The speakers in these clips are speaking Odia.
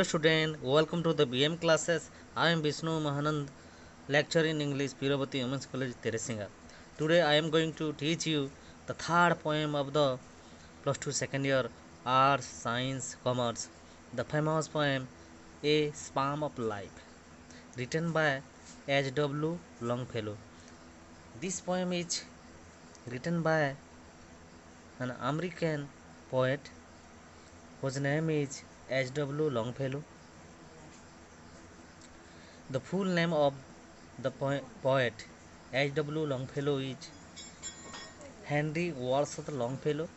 student, welcome to the BM classes. I am Vishnu Mahanand, lecturer in English, Pirabati Women's College, Teresinga. Today I am going to teach you the third poem of the plus 2 second year Arts, Science, Commerce. The famous poem A Sparm of Life, written by H.W. Longfellow. This poem is written by an American poet whose name is H.W. Longfellow. The full name of the poet H.W. Longfellow is Henry Wadsworth Longfellow.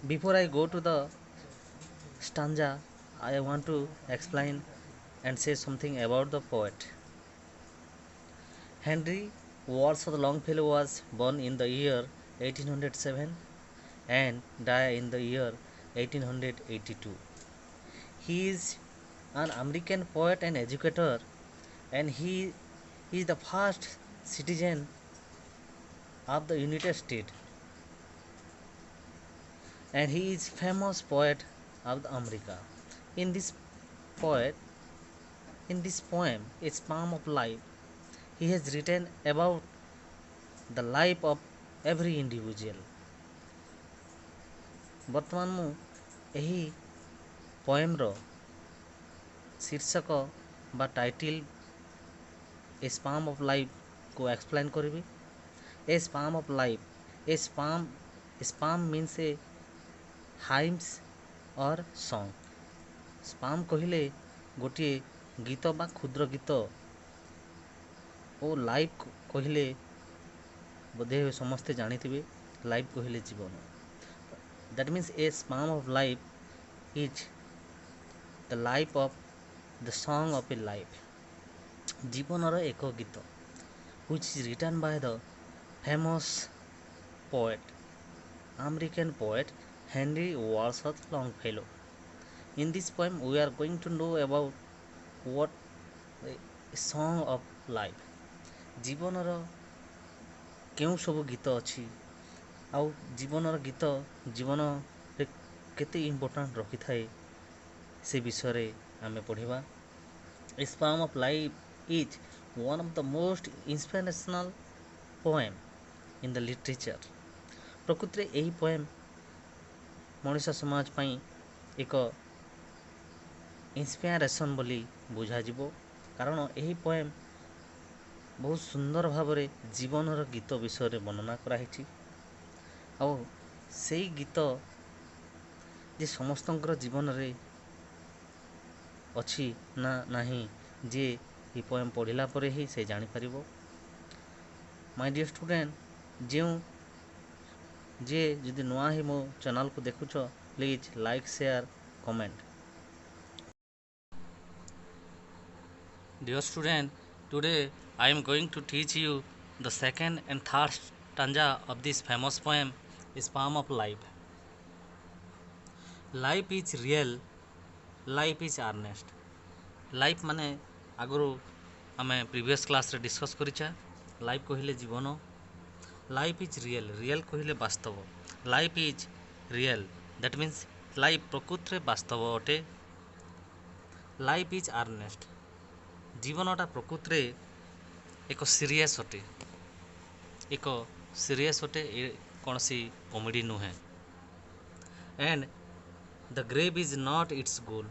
Before I go to the stanza, I want to explain and say something about the poet. Henry Wadsworth Longfellow was born in the year 1807 and died in the year 1882. He is an American poet and educator, and he is the first citizen of the United States, and he is famous poet of America. In this poet, in this poem, A Sparm of Life, he has written about the life of every individual. ବର୍ତ୍ତମାନ ମୁଁ ଏହି ପୋଏମ୍ର ଶୀର୍ଷକ ବା title A Sparm of Life को explain करिବି. A Sparm of Life. A sparm means a hymns or song. Spam କହିଲେ ଗୋଟିଏ ଗୀତ ବା କ୍ଷୁଦ୍ର ଗୀତ, ଓ ଲାଇଫ୍ କହିଲେ ବୋଧେ ସମସ୍ତେ ଜାଣିଥିବେ, ଲାଇଫ୍ କହିଲେ ଜୀବନ. That means a sparm of life is the life of the song of a life. ଜୀବନର ଏକ ଗୀତ, which is written by the famous poet, American poet Henry Wadsworth Longfellow. In this poem we are going to know about what a song of life. ଜୀବନର କେଉଁ ସବୁ ଗୀତ ଅଛି, ଆଉ ଜୀବନର ଗୀତ ଜୀବନରେ କେତେ ଇମ୍ପୋର୍ଟାଣ୍ଟ ରଖିଥାଏ, ସେ ବିଷୟରେ ଆମେ ପଢ଼ିବା. A Sparm of Life is one of the most inspirational poem in the literature. ପ୍ରକୃତିରେ ଏହି ପୋଏମ୍ ମଣିଷ ସମାଜ ପାଇଁ ଏକ ଇନ୍ସପିରେସନ୍ ବୋଲି ବୁଝାଯିବ, କାରଣ ଏହି ପୋଏମ୍ ବହୁତ ସୁନ୍ଦର ଭାବରେ ଜୀବନର ଗୀତ ବିଷୟରେ ବର୍ଣ୍ଣନା କରାହେଇଛି. ଆଉ ସେଇ ଗୀତ ଯେ ସମସ୍ତଙ୍କର ଜୀବନରେ ଅଛି ନା ନାହିଁ, ଯିଏ ଏହି ପୋଏମ୍ ପଢ଼ିଲା ପରେ ହିଁ ସେ ଜାଣିପାରିବ. ମାଇ ଡିୟର୍ ଷ୍ଟୁଡେଣ୍ଟ, ଯିଏ ଯଦି ନୂଆ ହିଁ ମୋ ଚ୍ୟାନେଲ୍କୁ ଦେଖୁଛ, please like, share, comment. Dear student, today I am going to teach you the second and third stanza of this famous poem, A Sparm of Life. Life is real, life is earnest. Life माने आगु आमे प्रीवियस क्लास रे डिस्कस करिछा. लाइफ कहिले जीवन, लाइफ इज रियल, रियल कहिले वास्तव. Life is real, that means life प्रकृत रे वास्तव अटे. लाइफ इज अर्नेस्ट, जीवनटा प्रकृत रे एक सीरियस अटे, एक सीरियस अटे, कौन सी कॉमेडी नुहे. And the grave is not its goal,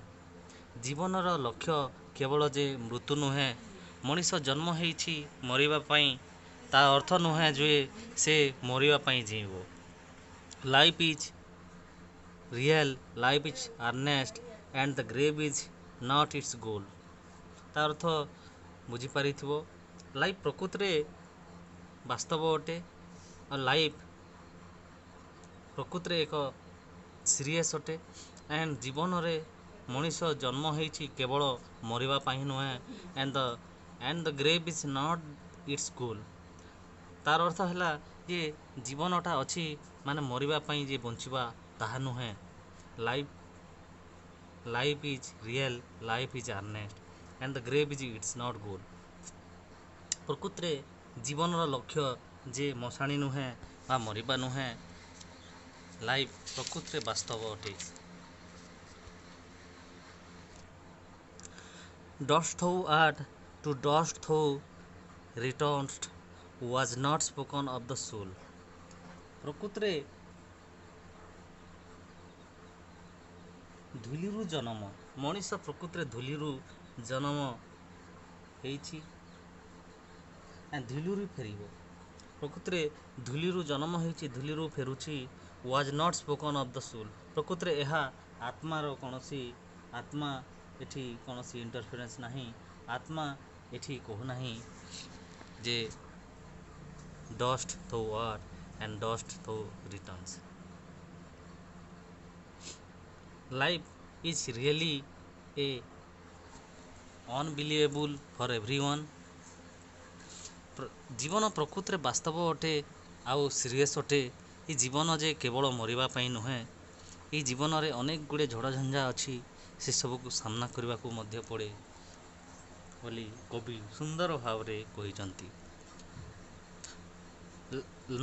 जीवनर लक्ष्य केवल जे मृत्यु नुहे. मनीष जन्म होइछि मरिबा पई, ता अर्थ नुहे जे से मरिबा पई जीवो. Life is real, life is earnest, and the grave is not its goal. तार अर्थ बुझीपारि. लाइफ प्रकृत रे वास्तव अटे, और लाइफ प्रकृत रे एक सीरियस अटे. एंड जीवन रे मनीष जन्म होइछि केवल मरिबा पई नुहे. And the grave is not its goal. तार अर्थ है जे जीवनटा अच्छी माने मरिबा पई जे बंचिबा ताहा नुहे. Life is real, life is earnest, and the grave is its not goal. प्रकृत रे जीवनर लक्ष्य जे मशाणी नुहे बा मरिबा नुहे. लाइफ प्रकृत रे वास्तव अटे. Dost thou art to dust thou returned was not spoken of the soul। ପ୍ରକୃତରେ ଧୂଳିରୁ ଜନ୍ମ, ମଣିଷ ପ୍ରକୃତରେ ଧୂଳିରୁ ଜନ୍ମ ହେଇଛି, ଧୂଳିରୁ ଫେରିବ। ପ୍ରକୃତରେ ଧୂଳିରୁ ଜନ୍ମ ହେଇଛି, ଧୂଳିରୁ ଫେରୁଛି। Was not spoken of the soul, ପ୍ରକୃତରେ ଏହା ଆତ୍ମାର ଆତ୍ମା ଏଠି କୌଣସି ଇଣ୍ଟରଫିୟରେନ୍ସ ନାହିଁ। ଆତ୍ମା ଏଠି କହୁନାହିଁ ଯେ dust thou art and dust thou returns. Life is really a unbelievable for everyone. ଜୀବନ ପ୍ରକୃତରେ ବାସ୍ତବ ଅଟେ ଆଉ ସିରିୟସ୍ ଅଟେ। ଏ ଜୀବନ ଯେ କେବଳ ମରିବା ପାଇଁ ନୁହେଁ, ଏ ଜୀବନରେ ଅନେକ ଗୁଡ଼ିଏ ଝଡ଼ଝଞ୍ଜା ଅଛି, ସେସବୁକୁ ସାମ୍ନା କରିବାକୁ ମଧ୍ୟ ପଡ଼େ ବୋଲି କବି ସୁନ୍ଦର ଭାବରେ କହିଛନ୍ତି।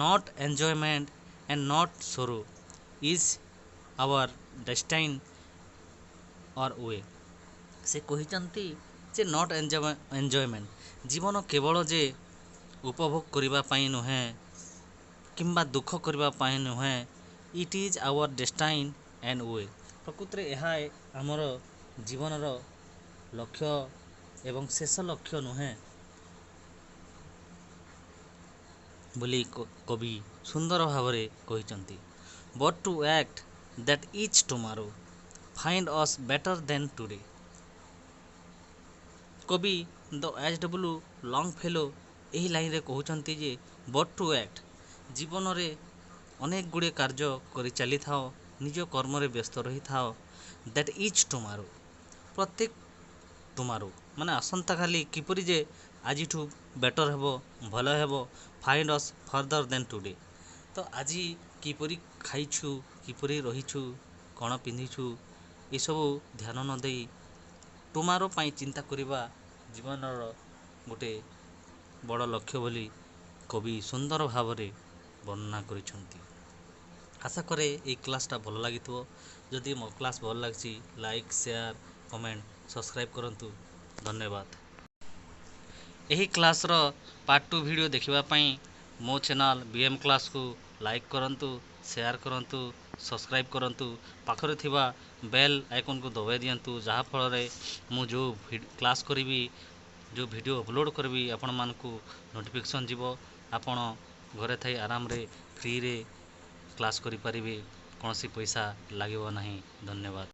Not enjoyment and not sorrow is our destined or way. ସେ କହିଛନ୍ତି ଯେ ନଟ୍ ଏନ୍ଜୟମେଣ୍ଟ, ଜୀବନ କେବଳ ଯେ ଉପଭୋଗ କରିବା ପାଇଁ ନୁହେଁ କିମ୍ବା ଦୁଃଖ କରିବା ପାଇଁ ନୁହେଁ, it is our destined and way. ପ୍ରକୃତରେ ଏହା ଆମର ଜୀବନର ଲକ୍ଷ୍ୟ ଏବଂ ଶେଷ ଲକ୍ଷ୍ୟ ନୁହେଁ ବୋଲି କବି ସୁନ୍ଦର ଭାବରେ କହିଛନ୍ତି। But to act that each tomorrow find us better than today. କବି ଦ ଏଚ୍.ଡବ୍ଲ୍ୟୁ. ଲଙ୍ଗଫେଲୋ ଏହି ଲାଇନରେ କହୁଛନ୍ତି ଯେ ବଟ୍ ଟୁ ଆକ୍ଟ, ଜୀବନରେ ଅନେକ ଗୁଡ଼ିଏ କାର୍ଯ୍ୟ କରି ଚାଲିଥାଅ, ନିଜ କର୍ମରେ ବ୍ୟସ୍ତ ରହିଥାଅ। ଦ୍ୟାଟ୍ ଇଜ୍ ଟୁମାରୋ, ପ୍ରତ୍ୟେକ ଟୁମାରୋ ମାନେ ଆସନ୍ତାକାଲି କିପରି ଯେ ଆଜିଠୁ ବେଟର୍ ହେବ, ଭଲ ହେବ। ଫାଇଣ୍ଡ ଅସ୍ ଫର୍ଦର୍ ଦେନ୍ ଟୁଡେ, ତ ଆଜି କିପରି ଖାଇଛୁ, କିପରି ରହିଛୁ, କ'ଣ ପିନ୍ଧିଛୁ, ଏସବୁ ଧ୍ୟାନ ନ ଦେଇ ଟୁମାରୋ ପାଇଁ ଚିନ୍ତା କରିବା ଜୀବନର ଗୋଟେ ବଡ଼ ଲକ୍ଷ୍ୟ ବୋଲି କବି ସୁନ୍ଦର ଭାବରେ ବର୍ଣ୍ଣନା କରିଛନ୍ତି। ଆଶା କରେ ଏଇ କ୍ଲାସ୍ଟା ଭଲ ଲାଗିଥିବ। ଯଦି ମୋ କ୍ଲାସ୍ ଭଲ ଲାଗିଛି, ଲାଇକ୍, ସେୟାର, କମେଣ୍ଟ, ସବସ୍କ୍ରାଇବ୍ କରନ୍ତୁ। ଧନ୍ୟବାଦ। ଏହି କ୍ଲାସ୍ର ପାର୍ଟ 2 ଭିଡ଼ିଓ ଦେଖିବା ପାଇଁ ମୋ ଚ୍ୟାନେଲ୍ BM କ୍ଲାସ୍କୁ ଲାଇକ୍ କରନ୍ତୁ, ସେୟାର କରନ୍ତୁ, ସବସ୍କ୍ରାଇବ୍ କରନ୍ତୁ। ପାଖରେ ଥିବା ବେଲ୍ ଆଇକନ୍କୁ ଦବାଇ ଦିଅନ୍ତୁ, ଯାହାଫଳରେ ମୁଁ ଯେଉଁ କ୍ଲାସ୍ କରିବି, ଯେଉଁ ଭିଡ଼ିଓ ଅପଲୋଡ଼ କରିବି, ଆପଣମାନଙ୍କୁ ନୋଟିଫିକେସନ୍ ଯିବ। ଆପଣ ଘରେ ଥାଇ ଆରାମରେ ଫ୍ରିରେ କ୍ଲାସ୍ କରିପାରିବେ, କୌଣସି ପଇସା ଲାଗିବ ନାହିଁ। ଧନ୍ୟବାଦ।